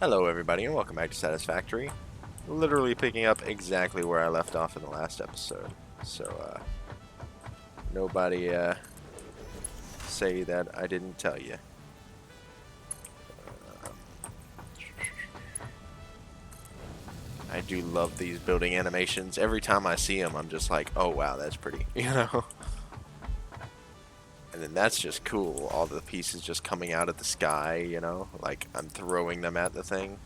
Hello everybody and welcome back to Satisfactory. Literally picking up exactly where I left off in the last episode. So, nobody, say that I didn't tell you. I do love these building animations. Every time I see them, I'm just like, oh wow, that's pretty, you know? And then that's just cool. All the pieces just coming out of the sky, you know? Like, I'm throwing them at the thing.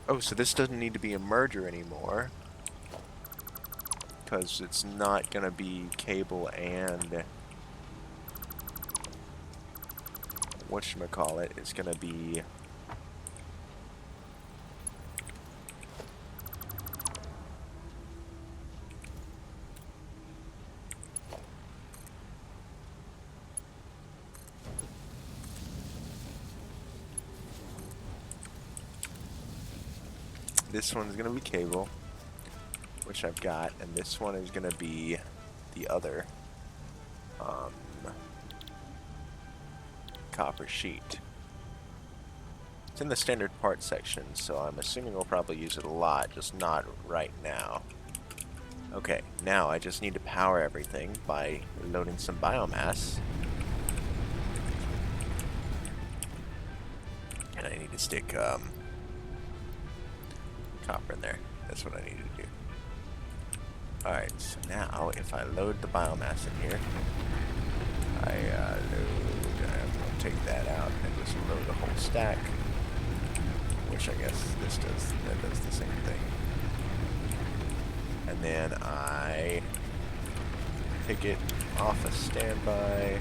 Oh, so this doesn't need to be a merger anymore. Because it's not going to be cable and whatchamacallit, it's going to be this one's going to be cable, which I've got, and this one is going to be the other copper sheet. It's in the standard parts section, so I'm assuming we'll probably use it a lot, just not right now. Okay, now I just need to power everything by loading some biomass. And I need to stick copper in there. That's what I need to do. Alright, so now if I load the biomass in here, I'm going to take that out and just load the whole stack, which I guess this does, that does the same thing. And then I pick it off of standby,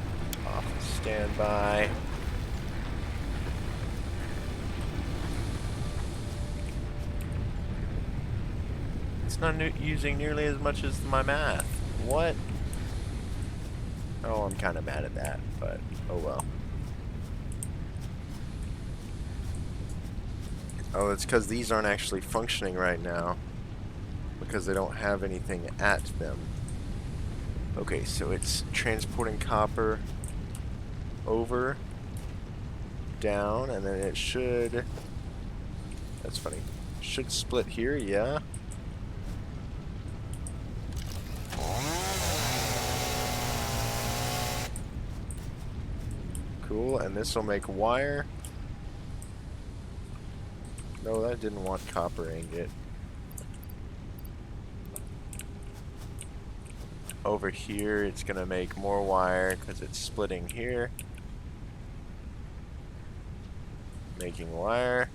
It's not using nearly as much as my math. What? Oh, I'm kind of mad at that, but oh well. Oh, it's because these aren't actually functioning right now, because they don't have anything at them. Okay, so it's transporting copper over, down, and then it should, that's funny, should split here, yeah. Cool, and this will make wire. No, that didn't want copper ingot. Over here, it's gonna make more wire because it's splitting here. Making wire.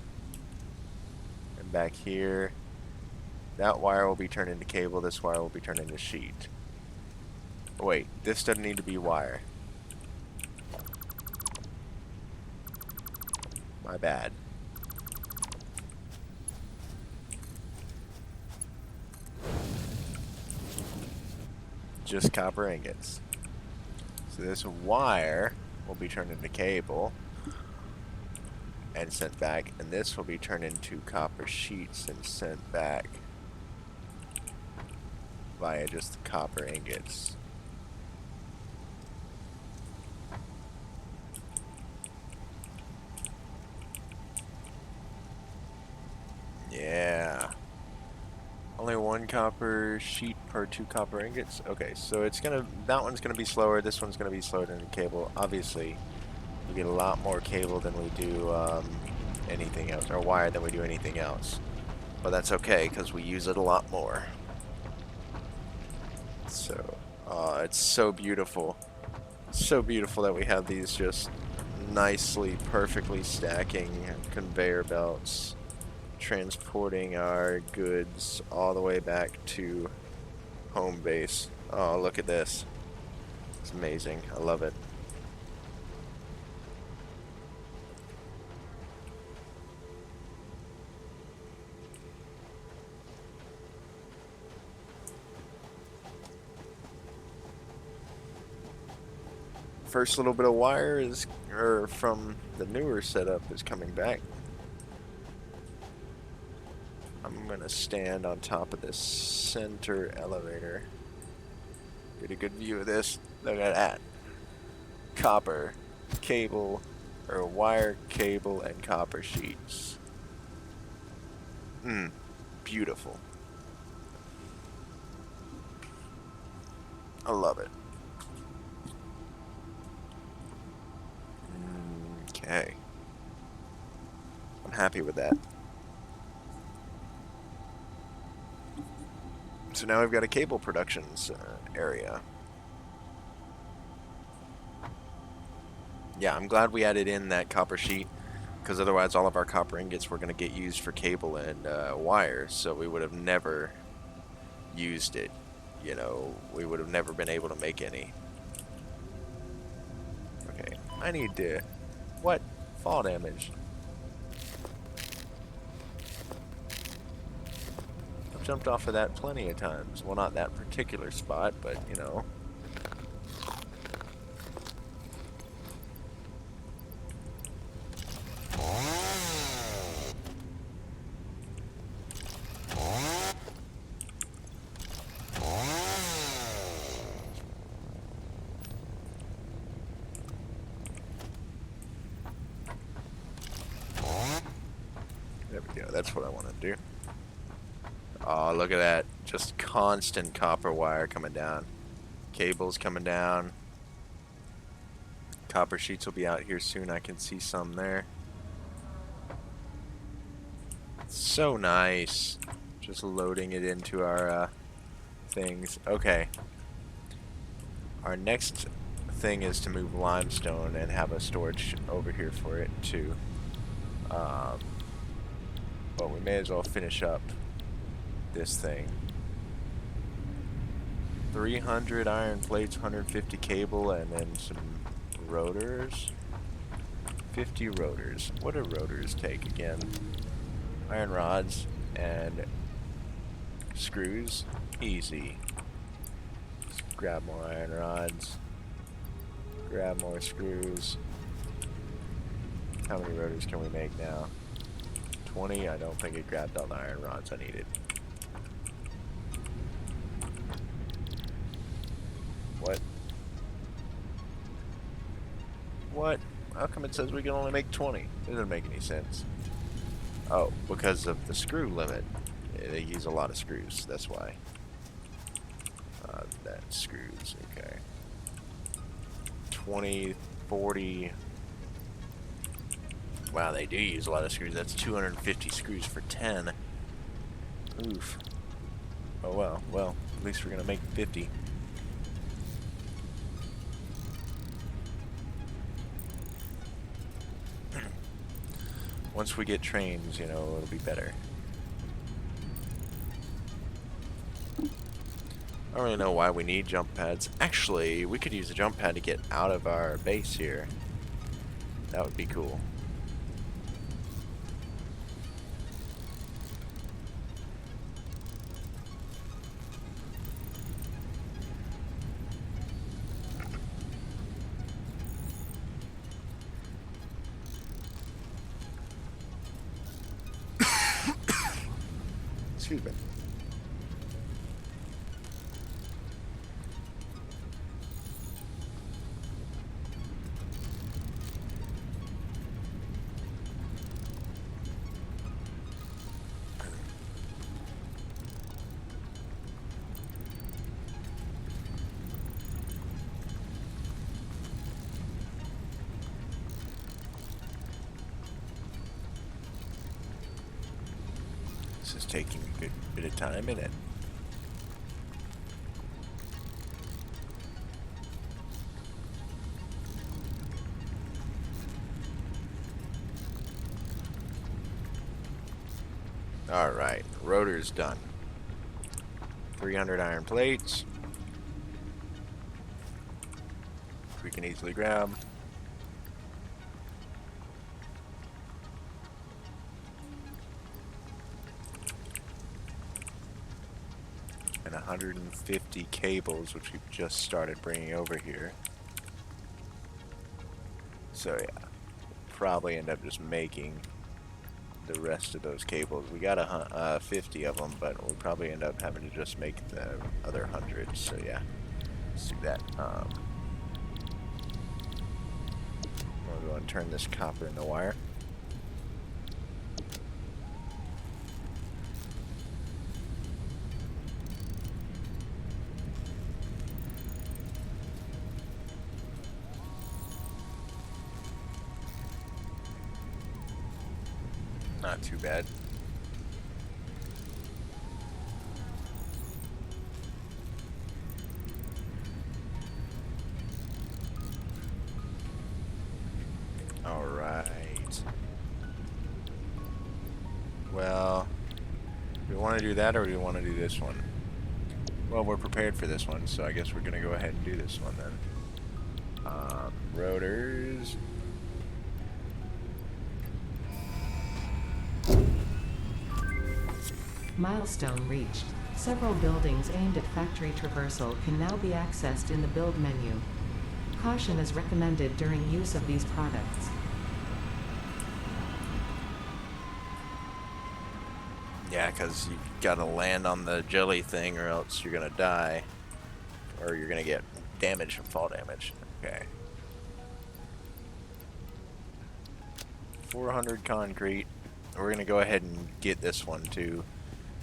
And back here, that wire will be turned into cable, this wire will be turned into sheet. Wait, this doesn't need to be wire. My bad. Just copper ingots. So this wire will be turned into cable and sent back, and this will be turned into copper sheets and sent back via just the copper ingots. Yeah. Only one copper sheet per 2 copper ingots. Okay, so it's gonna, that one's gonna be slower, this one's gonna be slower than the cable. Obviously, we get a lot more cable than we do anything else, or wire than we do anything else. But that's okay, because we use it a lot more. So, it's so beautiful. So beautiful that we have these just nicely, perfectly stacking conveyor belts, transporting our goods all the way back to home base. Oh, look at this. It's amazing. I love it. First little bit of wire is, or from the newer setup, is coming back. I'm gonna stand on top of this center elevator Get a good view of this. Look at that. Copper, cable, or wire, cable, and copper sheets. Beautiful. I love it. Okay. I'm happy with that. So now we've got a cable productions area. Yeah, I'm glad we added in that copper sheet, because otherwise all of our copper ingots were going to get used for cable and wire, so we would have never used it. You know, we would have never been able to make any. Okay, I need to... What? Fall damage. I've jumped off of that plenty of times. Well, not that particular spot, but, you know. There we go. That's what I want to do. Oh, look at that. Just constant copper wire coming down. Cables coming down. Copper sheets will be out here soon. I can see some there. So nice. Just loading it into our things. Okay. Our next thing is to move limestone and have a storage over here for it too. But we may as well finish up this thing. 300 iron plates, 150 cable, and then some rotors. 50 rotors. What do rotors take again? Iron rods and screws. Easy. Just grab more iron rods. Grab more screws. How many rotors can we make now? 20. I don't think it grabbed all the iron rods I needed. What? What? How come it says we can only make 20? It doesn't make any sense. Oh, because of the screw limit. They use a lot of screws, that's why. That's screws, okay. 20, 40. Wow, they do use a lot of screws. That's 250 screws for 10. Oof. Oh well, well, at least we're gonna make 50. Once we get trains, you know, it'll be better. I don't really know why we need jump pads. Actually, we could use a jump pad to get out of our base here. That would be cool. Excuse me. This is taking a good bit of time, isn't it? Alright, rotor's done. 300 iron plates. We can easily grab. And 150 cables, which we've just started bringing over here. So yeah, probably end up just making the rest of those cables. We got 50 of them, but we'll probably end up having to just make the other 100. So yeah, Let's do that. We'll go and turn this copper into wire. Not too bad. All right. Well, do we want to do that or do we want to do this one? Well, we're prepared for this one, so I guess we're going to go ahead and do this one then. Rotors. Milestone reached. Several buildings aimed at factory traversal can now be accessed in the build menu. Caution is recommended during use of these products. Yeah, because you gotta land on the jelly thing or else you're gonna die. Or you're gonna get damage from fall damage. Okay. 400 concrete. We're gonna go ahead and get this one too.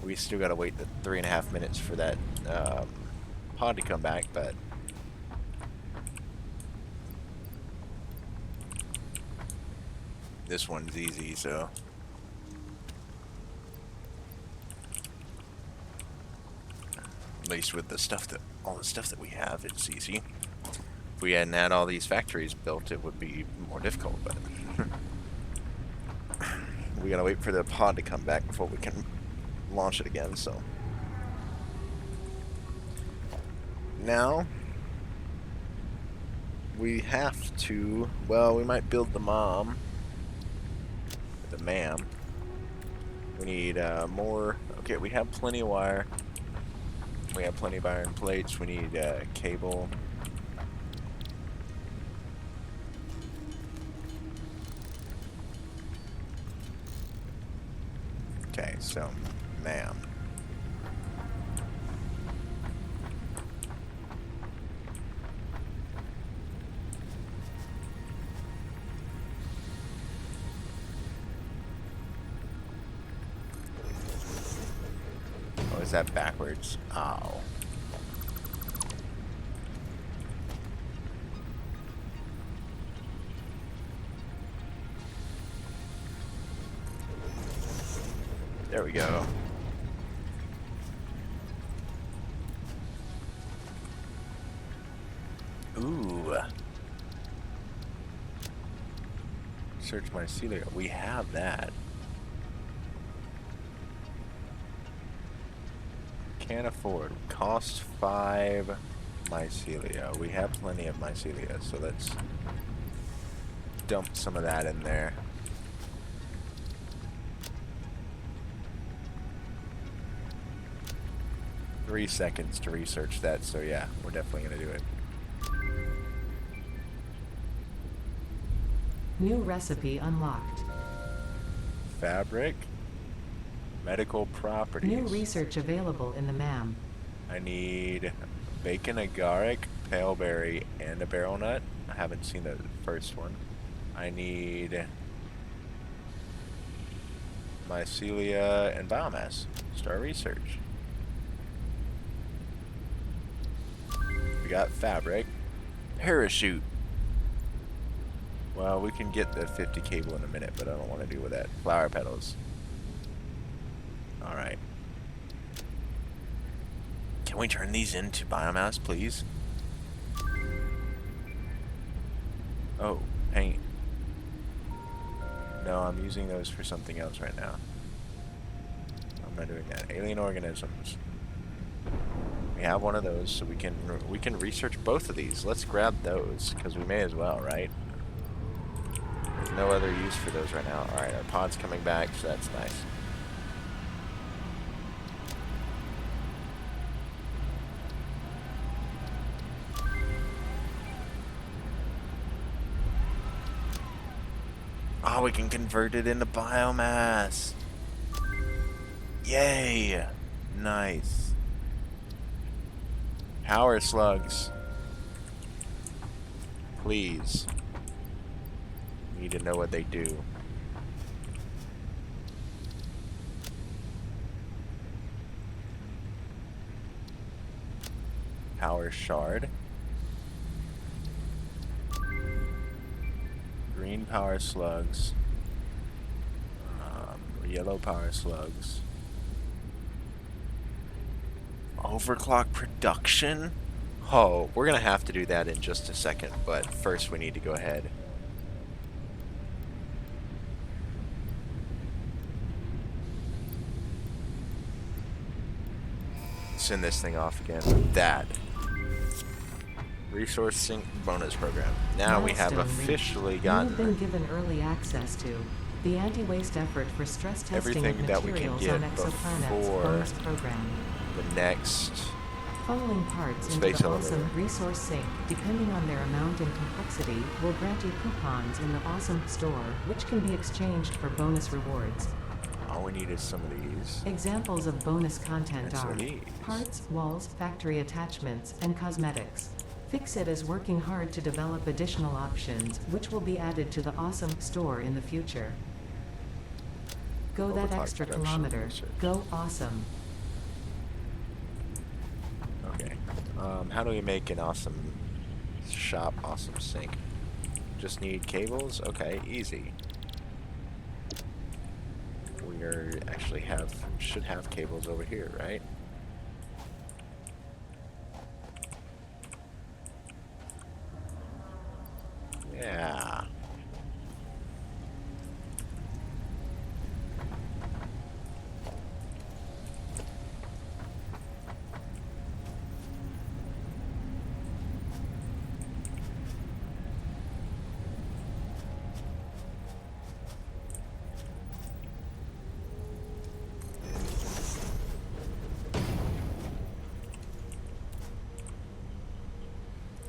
We still gotta wait the 3.5 minutes for that pod to come back, but this one's easy, so at least with the stuff that all the stuff that we have, it's easy. If we hadn't had all these factories built, it would be more difficult, but we gotta wait for the pod to come back before we can launch it again, so now we have to, well, we might build the mom, the ma'am. We need more. Okay, we have plenty of wire. We have plenty of iron plates. We need cable. Okay, so ma'am. Oh, is that backwards? Oh. There we go. Ooh. Search mycelia. We have that. Can't afford. Cost 5 mycelia. We have plenty of mycelia, so let's dump some of that in there. Three seconds to research that, so yeah, we're definitely gonna do it. New recipe unlocked. Fabric. Medical properties. New research available in the MAM. I need bacon agaric, pale berry, and a barrel nut. I haven't seen the first one. I need mycelia and biomass. Start research. We got fabric. Parachute. Well, we can get the 50 cable in a minute, but I don't want to deal with that. Flower petals. Alright. Can we turn these into biomass, please? Oh, paint. No, I'm using those for something else right now. I'm not doing that. Alien organisms. We have one of those, so we can research both of these. Let's grab those, because we may as well, right? There's no other use for those right now. Alright, our pod's coming back, so that's nice. Oh, we can convert it into biomass. Yay! Nice. Power slugs. please. Need to know what they do. Power shard. Green power slugs. Yellow power slugs. Overclock production? Oh, we're gonna have to do that in just a second, but first we need to go ahead. Send this thing off again. That. Resource sync bonus program. Now we have Milestone officially reached. You have been gotten given early access to the anti-waste effort for stress testing everything of that we can materials get on exoplanets before bonus program. the next Following parts into space the elevator. awesome resource sync, depending on their amount and complexity, will grant you coupons in the awesome store, which can be exchanged for bonus rewards. All we need is some of these. Examples of bonus content And some are of these. parts, walls, factory attachments, and cosmetics. Fixit is working hard to develop additional options, which will be added to the awesome store in the future. Go that Overclock extra production kilometer. research. Go awesome. Okay. How do we make an awesome shop, awesome sink? Just need cables? Okay, easy. We actually should have cables over here, right? Yeah.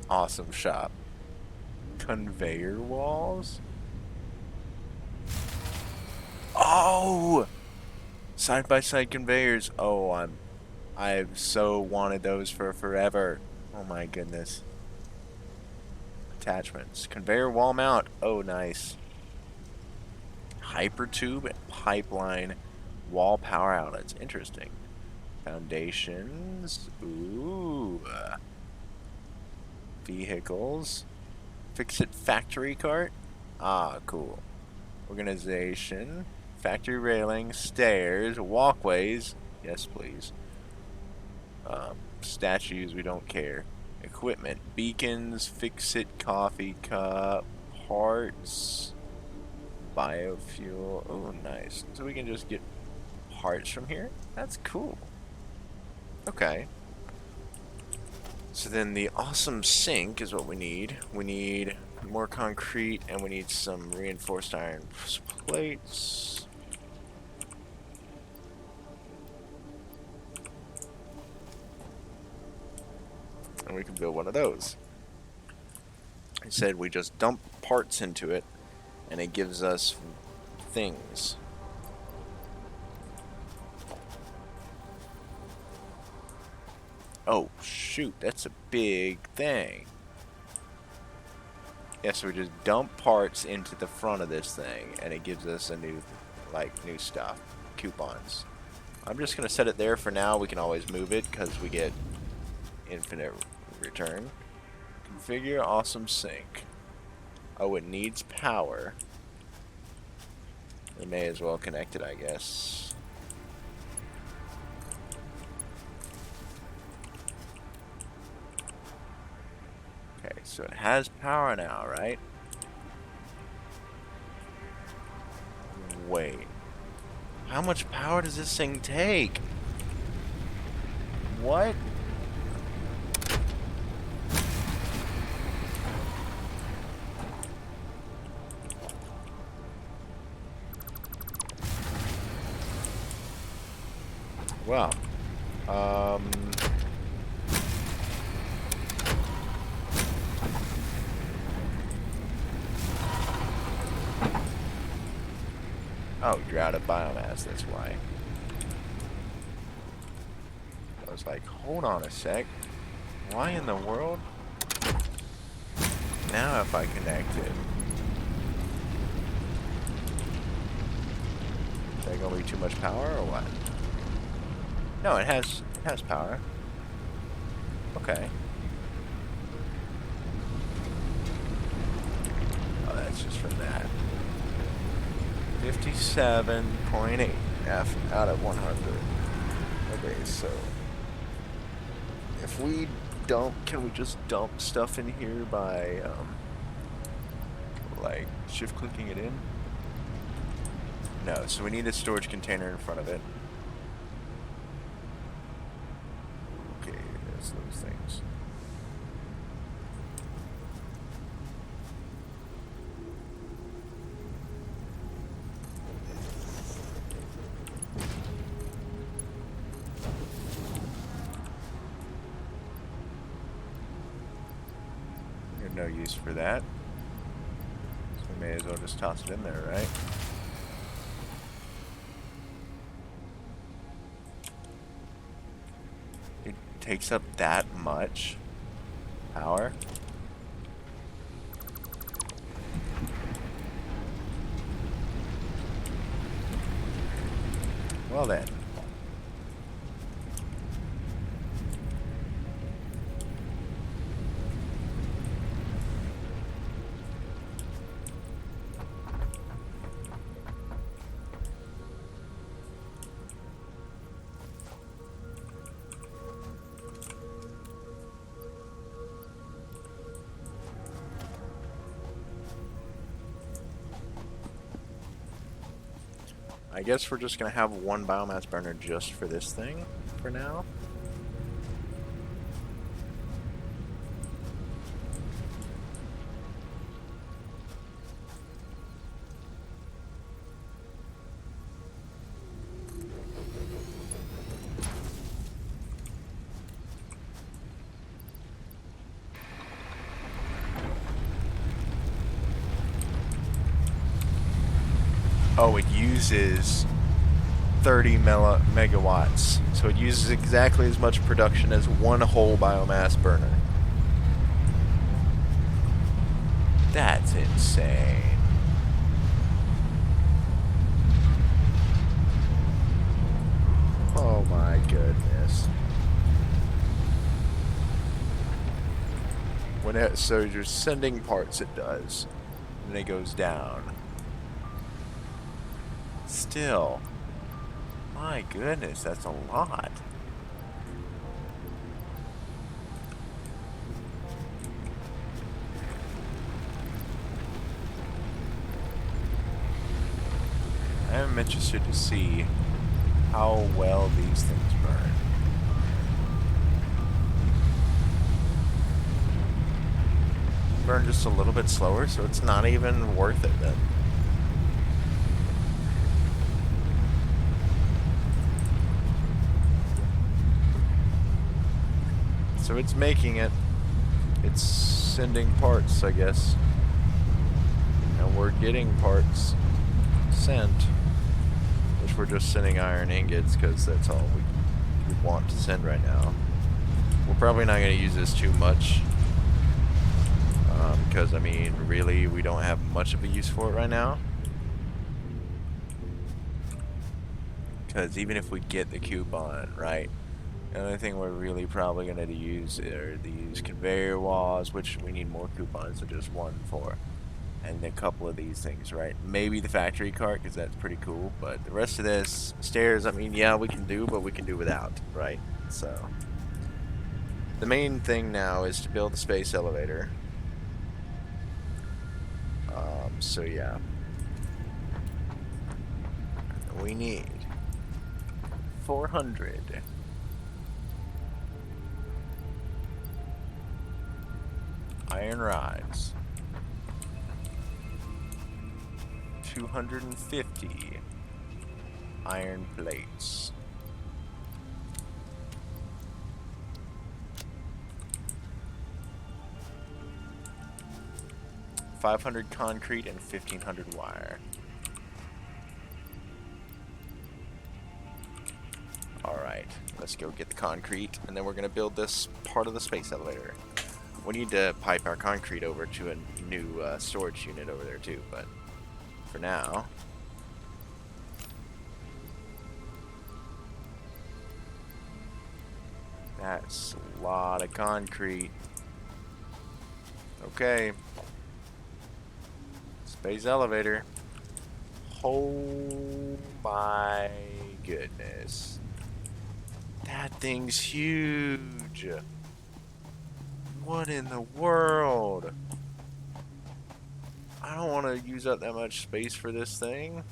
Awesome shop. Conveyor walls? Oh! Side-by-side conveyors. Oh, I've so wanted those for forever. Oh my goodness. Attachments. Conveyor wall mount. Oh, nice. Hypertube and pipeline wall power outlets. Interesting. Foundations. Ooh. Vehicles. Fix-it factory cart. Ah, cool. Organization. Factory railing. Stairs. Walkways. Yes, please. Statues. We don't care. Equipment. Beacons. Fix-it coffee cup. Parts. Biofuel. Oh, nice. So we can just get parts from here? That's cool. Okay. So then the awesome sink is what we need. We need more concrete and we need some reinforced iron plates. And we can build one of those. I said we just dump parts into it and it gives us things. Oh, shoot, that's a big thing. Yeah, so we just dump parts into the front of this thing, and it gives us a new stuff. Coupons. I'm just going to set it there for now. We can always move it, because we get infinite return. Configure awesome sink. Oh, it needs power. We may as well connect it, I guess. Okay, so it has power now, right? Wait. How much power does this thing take? What? Well, oh, you're out of biomass, that's why. I was like, hold on a sec. Why in the world? Now if I connect it, is that gonna be too much power or what? No, it has power. Okay. Oh, that's just from that. 57.8 F out of 100. Okay, so if we dump, can we just dump stuff in here by like shift clicking it in? No, so we need a storage container in front of it. Okay, that's those things. There's no use for that. So we may as well just toss it in there, right? It takes up that much power. Well then. I guess we're just gonna have one biomass burner just for this thing for now. Oh, it uses 30 megawatts. So it uses exactly as much production as one whole biomass burner. That's insane. Oh my goodness. So you're sending parts, it does. And then it goes down. Still. My goodness, that's a lot. I am interested to see how well these things burn. Burn just a little bit slower, so it's not even worth it then. So it's making it. It's sending parts, I guess. And we're getting parts sent. Which we're just sending iron ingots because that's all we want to send right now. We're probably not going to use this too much. Because, I mean, really, we don't have much of a use for it right now. Because even if we get the coupon, right? The only thing we're really probably going to use are these conveyor walls, which we need more coupons than just one for. And a couple of these things, right? Maybe the factory cart, because that's pretty cool. But the rest of this, stairs, I mean, yeah, we can do, but we can do without, right? So, the main thing now is to build the space elevator. So yeah. We need 400. Iron rods. 250 iron plates. 500 concrete and 1500 wire. Alright, let's go get the concrete, and then we're gonna build this part of the space elevator. We need to pipe our concrete over to a new storage unit over there too, but for now... That's a lot of concrete. Okay. Space elevator. Oh my goodness. That thing's huge. What in the world? I don't want to use up that much space for this thing.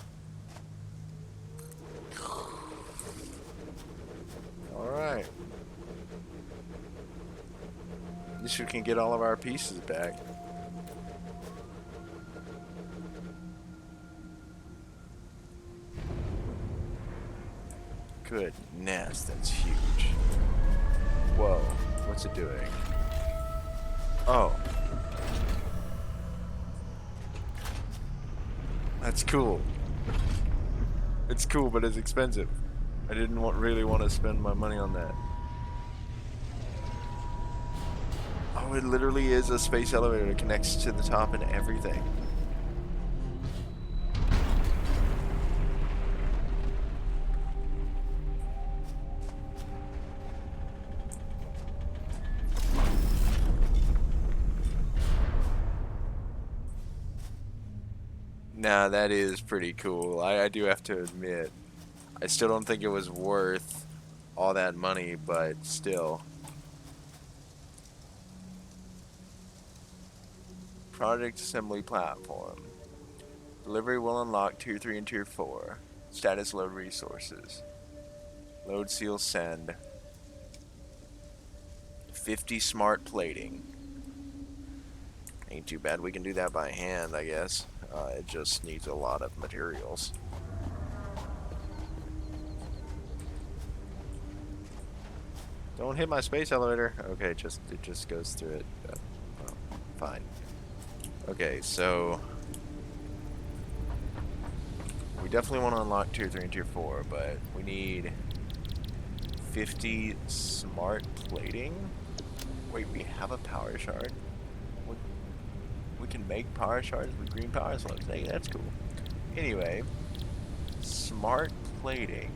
Alright. At least we can get all of our pieces back. Goodness, that's huge. Whoa, what's it doing? Oh. That's cool. It's cool, but it's expensive. I didn't really want to spend my money on that. Oh, it literally is a space elevator that connects to the top and everything. Nah, that is pretty cool. I do have to admit, I still don't think it was worth all that money, but still. Project assembly platform. Delivery will unlock Tier 3 and Tier 4. Status load resources. Load seal send. 50 smart plating. Ain't too bad. We can do that by hand, I guess. It just needs a lot of materials. Don't hit my space elevator. Okay, it just goes through it. Well, fine. Okay, so we definitely want to unlock Tier 3 and Tier 4, but we need 50 smart plating. Wait, we have a power shard? We can make power shards with green power slugs. Hey, that's cool. Anyway, smart plating.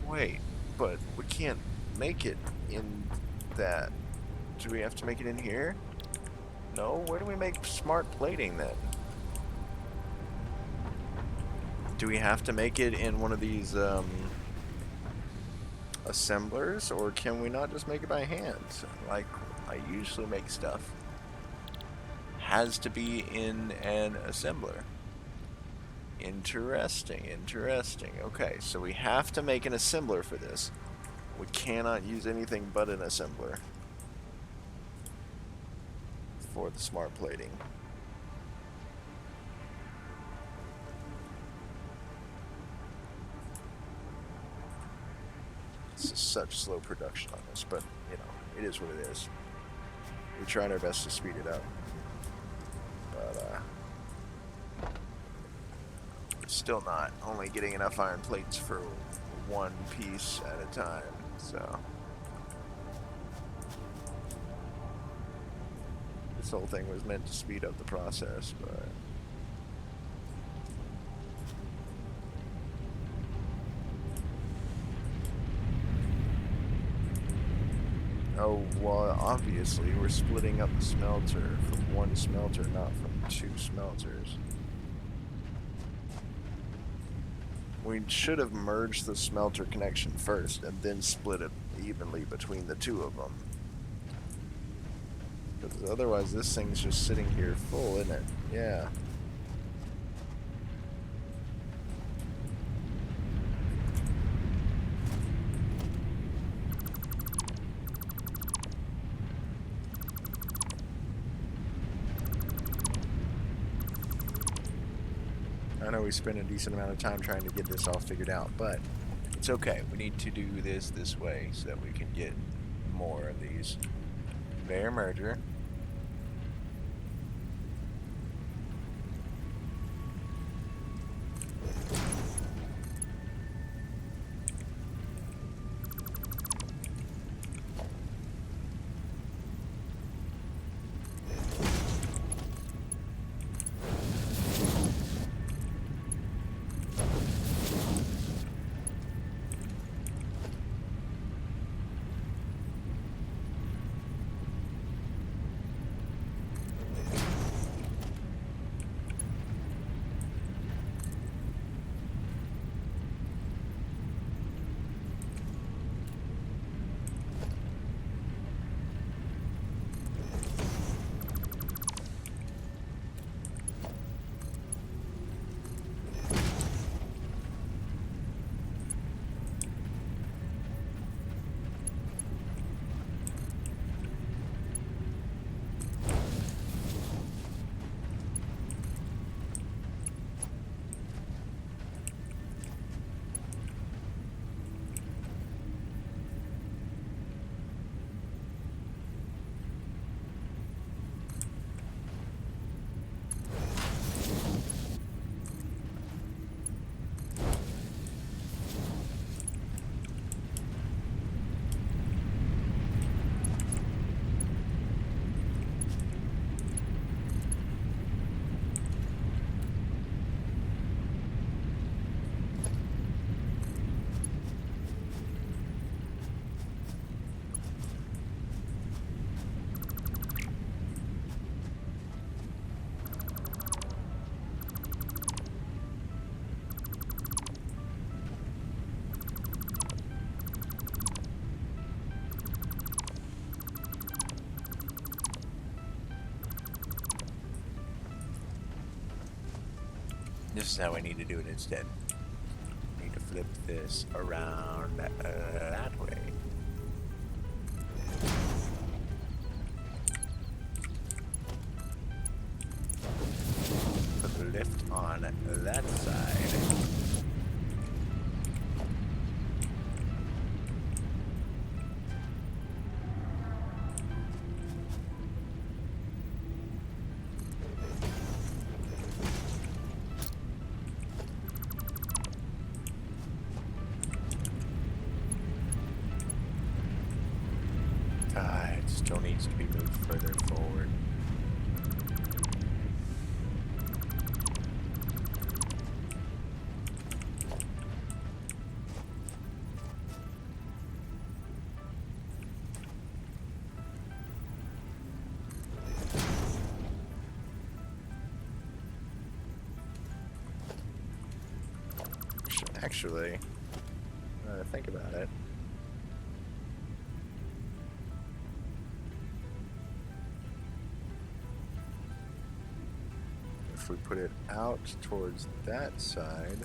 Wait, but we can't make it in that. Do we have to make it in here? No? Where do we make smart plating then? Do we have to make it in one of these assemblers, or can we not just make it by hand like I usually make stuff? Has to be in an assembler. Interesting, interesting. Okay, so we have to make an assembler for this. We cannot use anything but an assembler for the smart plating. This is such slow production on this, but you know, it is what it is. We're trying our best to speed it up, but still not. Only getting enough iron plates for one piece at a time, so this whole thing was meant to speed up the process, but oh, well, obviously we're splitting up the smelter from one smelter, not from two smelters. We should have merged the smelter connection first and then split it evenly between the two of them. Because otherwise this thing's just sitting here full, isn't it? Yeah. I know we spent a decent amount of time trying to get this all figured out, but it's okay. We need to do this way so that we can get more of these. Conveyor merger. This is how I need to do it instead. I need to flip this around that way. Put the lift on that side. It still needs to be moved further forward. Actually, think about it. If we put it out towards that side,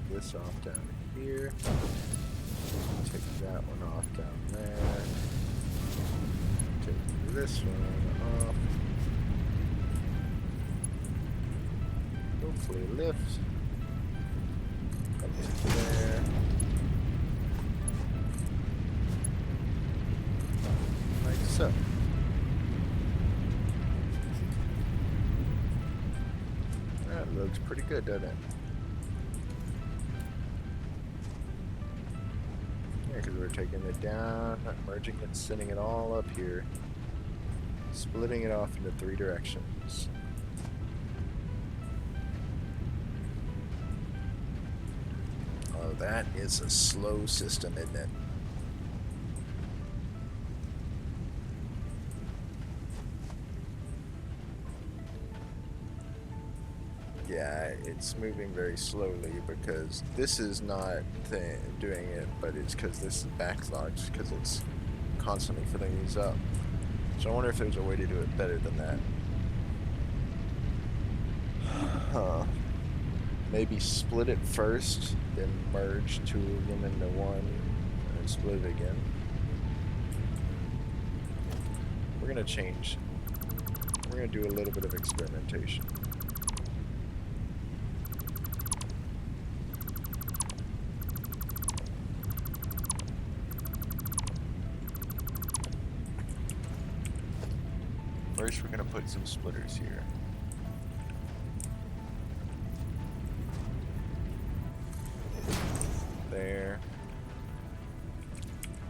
this off down here. Take that one off down there. Take this one off. Hopefully lift. Up to there. Like so. That looks pretty good, doesn't it? Because we're taking it down, merging it, sending it all up here, splitting it off into 3 directions. Oh, that is a slow system, isn't it? Yeah, it's moving very slowly because this is not doing it, but it's because this is backlogged because it's constantly filling these up. So I wonder if there's a way to do it better than that. Huh. Maybe split it first, then merge 2 of them into one, and split it again. We're gonna change. We're gonna do a little bit of experimentation. First, we're going to put some splitters here. There.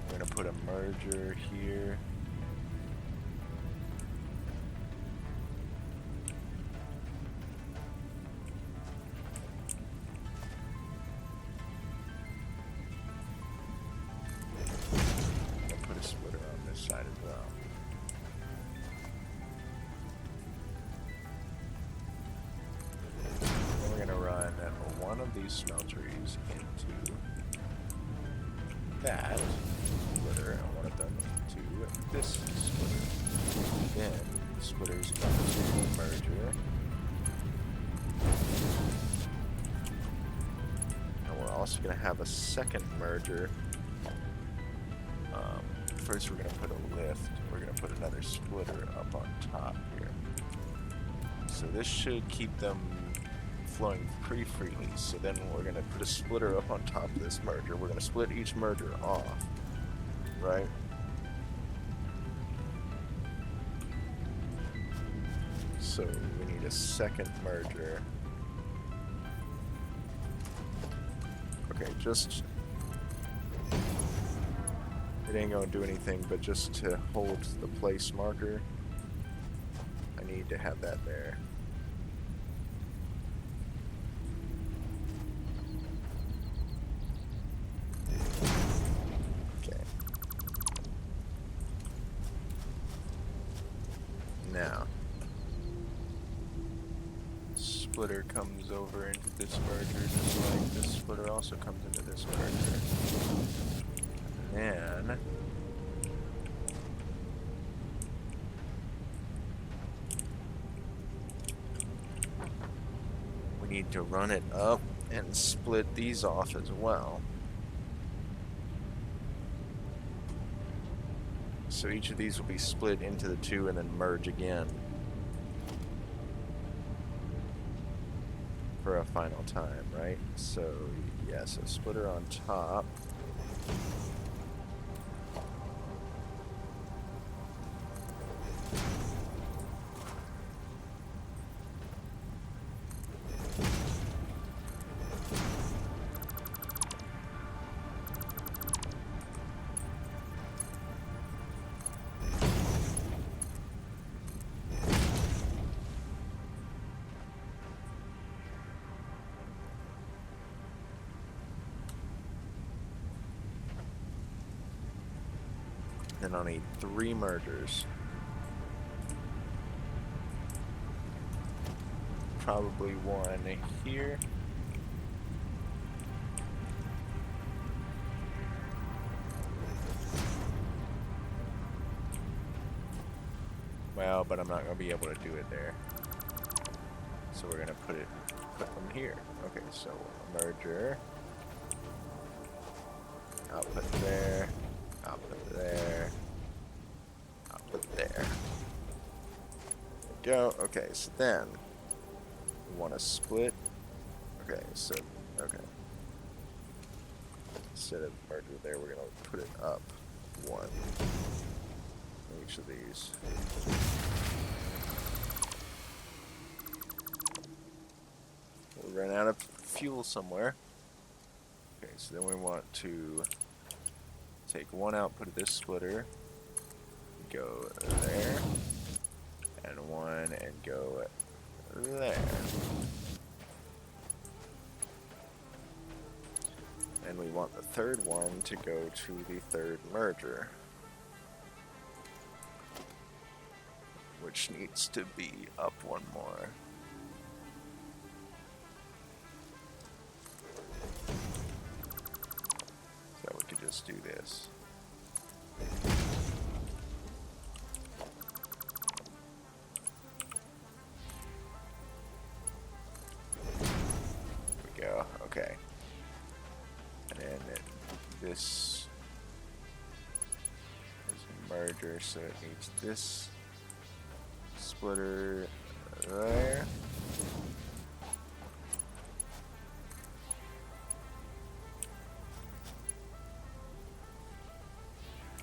We're going to put a merger here. We'll put a splitter on this side as well. One of these smelteries into that splitter, and one of them into this splitter. Then splitters into merger. And we're also going to have a second merger. First we're going to put a lift. We're going to put another splitter up on top here. So this should keep them flowing pretty freely. So then we're going to put a splitter up on top of this merger. We're going to split each merger off, right? So we need a second merger. Okay, just... it ain't going to do anything, but just to hold the place marker, I need to have that there. splitter comes over into this merger, just like this splitter also comes into this merger. And then we need to run it up and split these off as well. So each of these will be split into the two and then merge again for a final time, right? So yeah, so splitter on top. Then I'll need 3 mergers. Probably one here. Well, but I'm not going to be able to do it there. So we're going to put them here. Okay, so a merger. Output there. Output there. Output there. There we go. Okay, so then we want to split. Okay, so okay. Instead of merger there, we're gonna put it up one. Each of these. We'll run out of fuel somewhere. Okay, so then we want to take one output of this splitter, go there, and one and go there. And we want the third one to go to the third merger, which needs to be up one more. So we could just do this. There we go. Okay. And then this is a merger, so it needs this splitter there.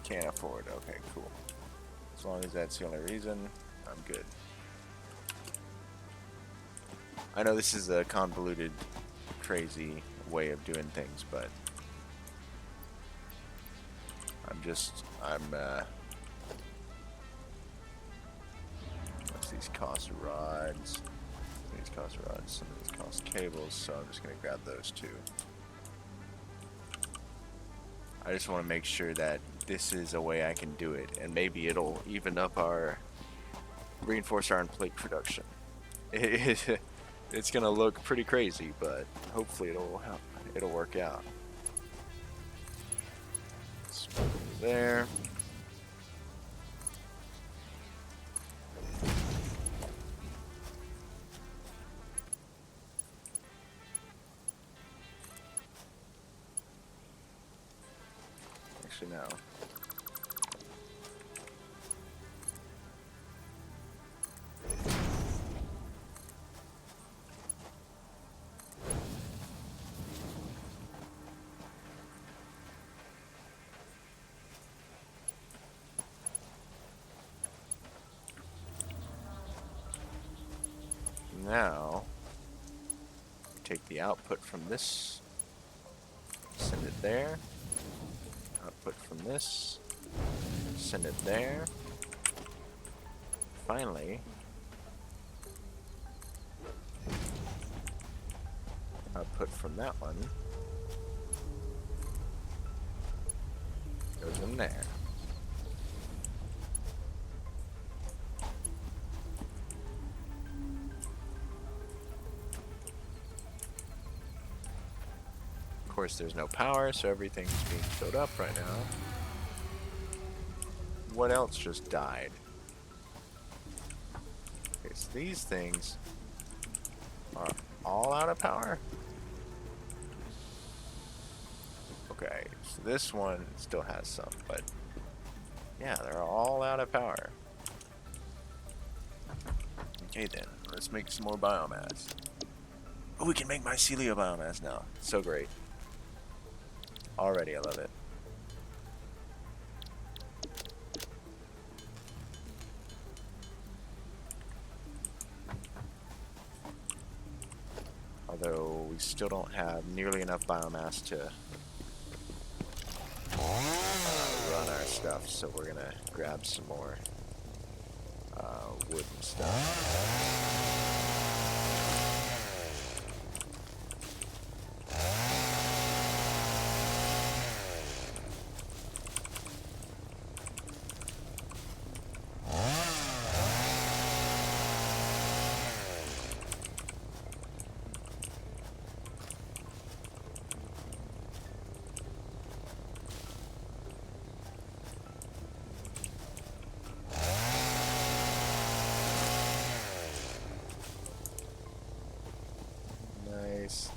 Can't afford. Okay, cool. As long as that's the only reason, I'm good. I know this is a convoluted, crazy way of doing things, but what's these cost rods? These cost rods, some of these cost cables, so I'm just gonna grab those two. I just want to make sure that this is a way I can do it, and maybe it'll even up our reinforced iron plate production. It's gonna look pretty crazy, but hopefully it'll work out. Let's put it there. Actually, no. Now, take the output from this, send it there. Output from this, send it there. Finally, output from that one goes in there. course, there's no power, so everything's being filled up right now. What else just died? Okay, so these things are all out of power? Okay, so this one still has some, but yeah, they're all out of power. Okay then, let's make some more biomass. Oh, we can make mycelial biomass now. So great. Already, I love it. Although we still don't have nearly enough biomass to run our stuff, so we're gonna grab some more wood and stuff. Nice.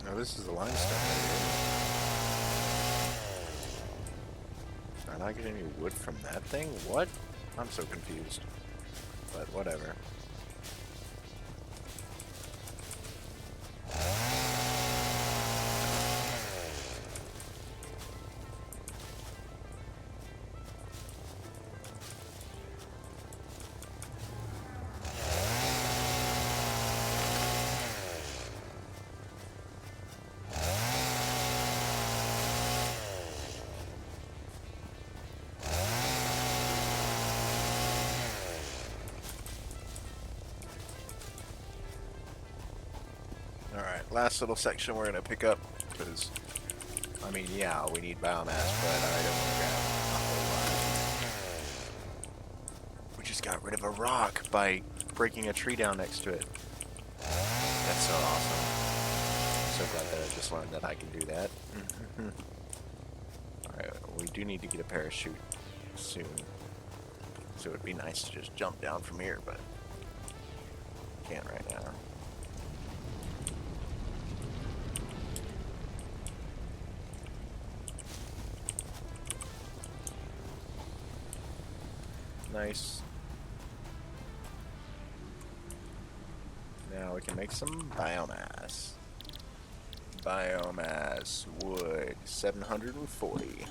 Now this is the limestone area. Am I not getting any wood from that thing? What? I'm so confused. But whatever. Alright, last little section we're going to pick up, because, I mean, yeah, we need biomass, but I don't want to grab a whole lot. We just got rid of a rock by breaking a tree down next to it. That's so awesome. I'm so glad that I just learned that I can do that. Alright, we do need to get a parachute soon. So it would be nice to just jump down from here, but can't right now. Nice. Now we can make some biomass. Biomass, wood, 740.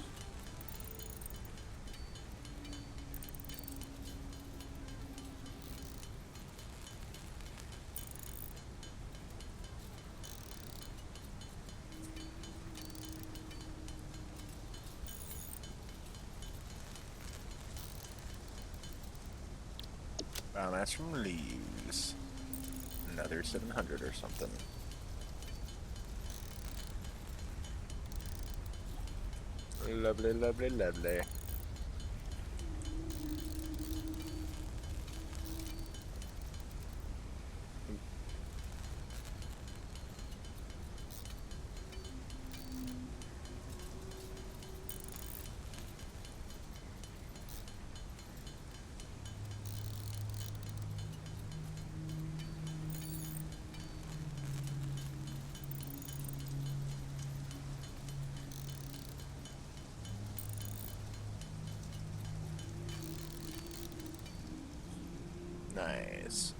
Biomass from leaves. Another 700 or something. Lovely, lovely, lovely. Nice.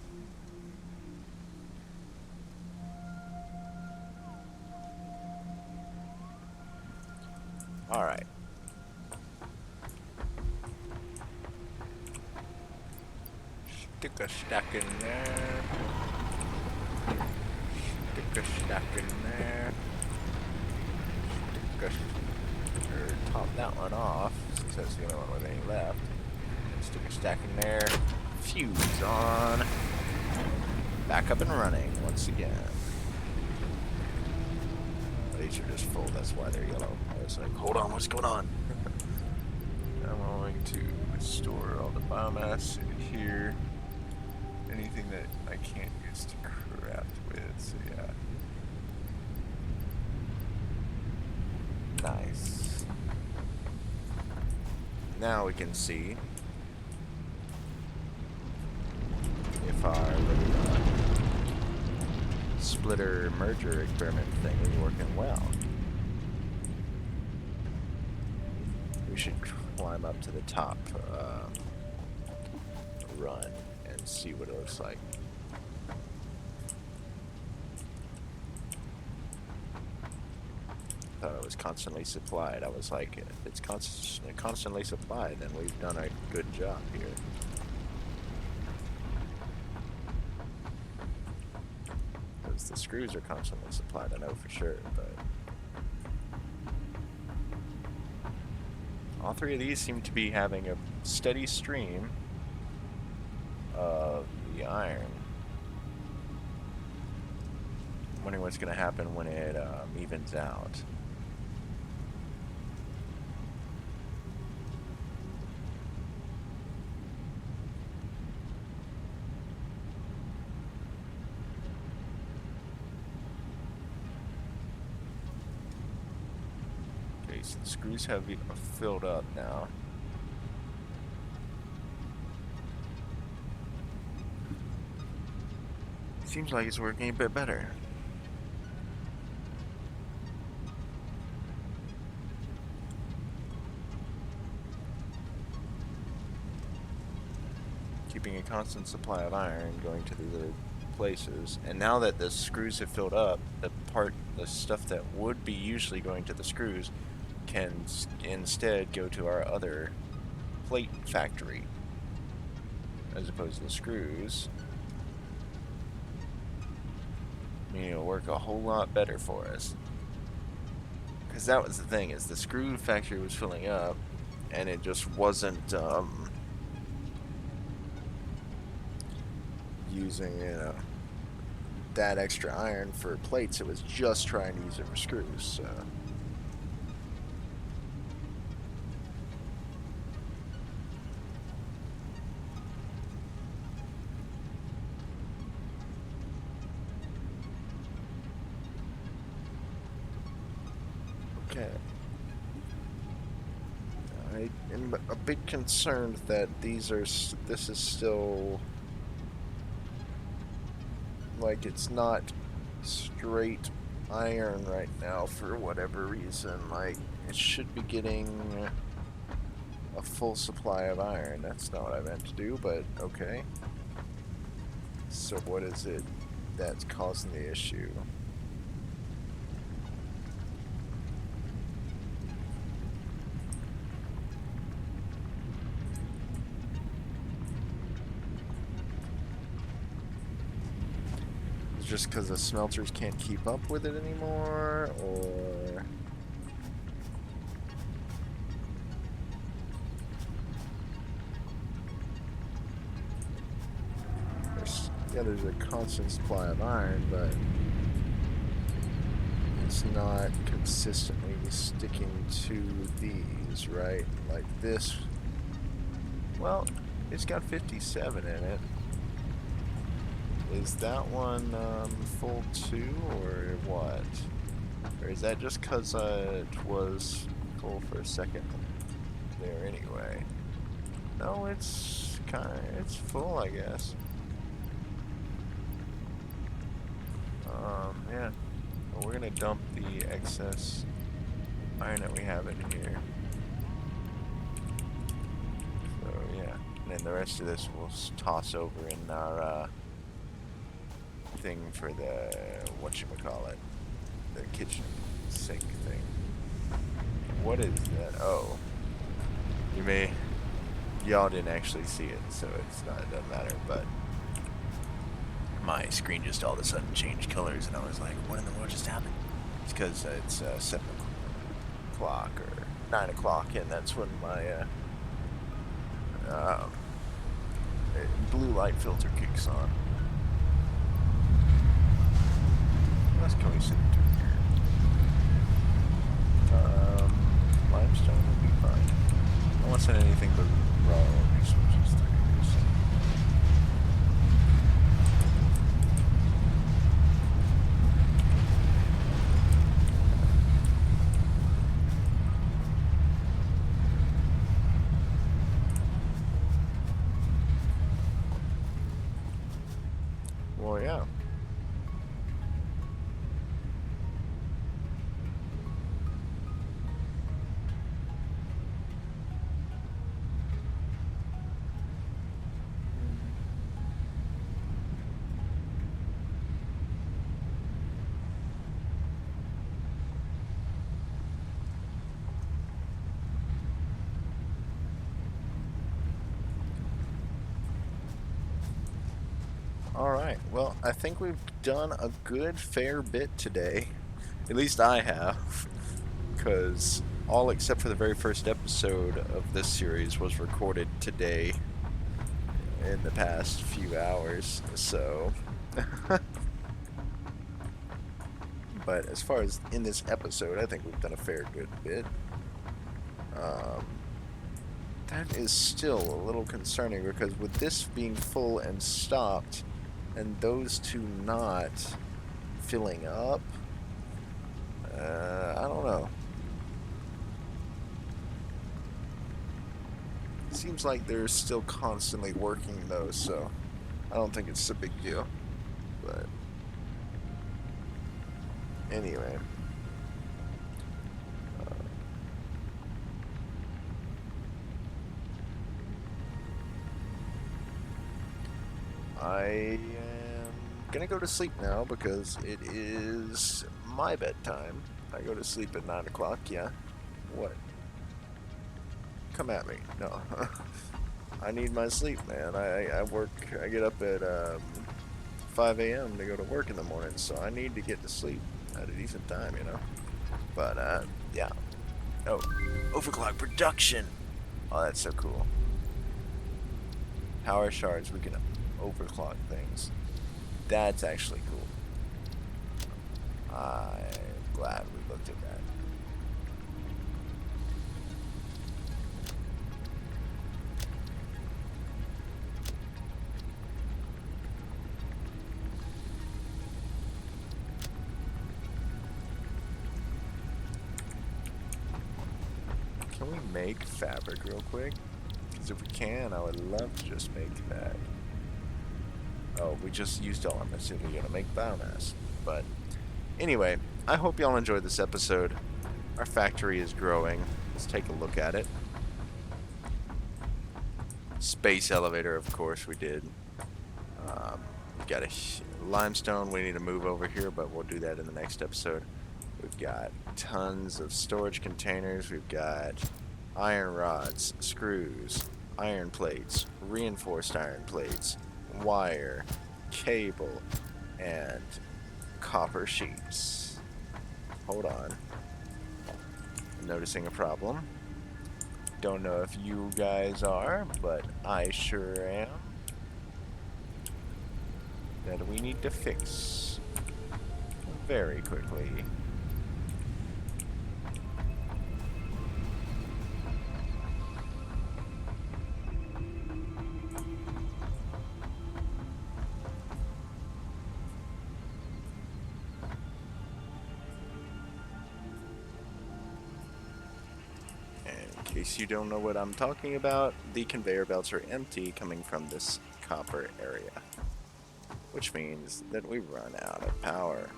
Alright. Stick a stack in there. Stick a stack in there. Stick a... Or top that one off, since that's the only one with any left. Stick a stack in there. Fuse on. Back up and running once again. These are just full, that's why they're yellow. I was like, hold on, what's going on? I'm going to store all the biomass in here. Anything that I can't use to craft with, so yeah. Nice. Now we can see if our splitter merger experiment thing is working well. We should climb up to the top run and see what it looks like. I thought it was constantly supplied. I was like, if it's constantly supplied, then we've done a good job here. Because the screws are constantly supplied, I know for sure, but all three of these seem to be having a steady stream of the iron. I'm wondering what's going to happen when it evens out. Okay, so the screws have filled up now. Seems like it's working a bit better. Keeping a constant supply of iron going to the other places. And now that the screws have filled up, the stuff that would be usually going to the screws can instead go to our other plate factory as opposed to the screws. Meaning it'll work a whole lot better for us. Because that was the thing, is the screw factory was filling up and it just wasn't using, you know, that extra iron for plates. It was just trying to use it for screws, so. Okay. I am a bit concerned that this is still, like, it's not straight iron right now for whatever reason. Like, it should be getting a full supply of iron. That's not what I meant to do, but okay. So what is it that's causing the issue? Just because the smelters can't keep up with it anymore, or there's a constant supply of iron, but it's not consistently sticking to these, right? Like this, well, it's got 57 in it. Is that one full too, or what? Or is that just because it was full for a second there anyway? No, it's full, I guess. Yeah. Well, we're gonna dump the excess iron that we have in here. So yeah, then the rest of this we'll toss over in our thing for the whatchamacallit, the kitchen sink thing. What is that? Oh, y'all didn't actually see it, so it doesn't matter, but my screen just all of a sudden changed colors, and I was like, what in the world just happened? It's because it's 7 o'clock or 9 o'clock, and that's when my blue light filter kicks on. What else can we sit through here? Limestone will be fine. I don't want to send anything but raw resources through here. So. Well, yeah. Alright, well, I think we've done a good fair bit today. At least I have. Because all except for the very first episode of this series was recorded today in the past few hours, so... But as far as in this episode, I think we've done a fair good bit. That is still a little concerning, because with this being full and stopped, and those two not filling up, I don't know. It seems like they're still constantly working though, so I don't think it's a big deal. But anyway. I am gonna go to sleep now because it is my bedtime. I go to sleep at 9 o'clock, yeah. What? Come at me. No. I need my sleep, man. I work, I get up at 5 a.m. to go to work in the morning, so I need to get to sleep at a decent time, you know? But, yeah. Oh, overclock production! Oh, that's so cool. Power shards, we can overclock things. That's actually cool. I'm glad we looked at that. Can we make fabric real quick? Because if we can, I would love to just make that. Oh, we just used all our material to make biomass. But anyway, I hope y'all enjoyed this episode. Our factory is growing. Let's take a look at it. Space elevator, of course, we did. We've got a limestone we need to move over here, but we'll do that in the next episode. We've got tons of storage containers. We've got iron rods, screws, iron plates, reinforced iron plates, wire, cable, and copper sheets. Hold on. I'm noticing a problem. Don't know if you guys are, but I sure am. That we need to fix very quickly. In case you don't know what I'm talking about, the conveyor belts are empty coming from this copper area, which means that we run out of power,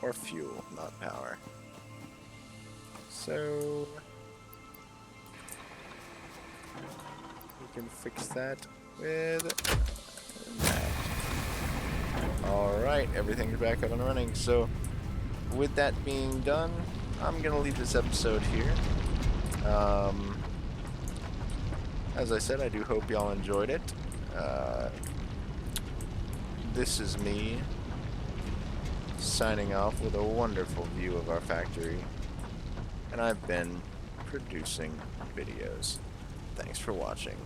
or fuel, not power. So We can fix that with that. Alright, everything's back up and running. So, with that being done, I'm going to leave this episode here. As I said, I do hope y'all enjoyed it. This is me signing off with a wonderful view of our factory. And I've been producing videos. Thanks for watching.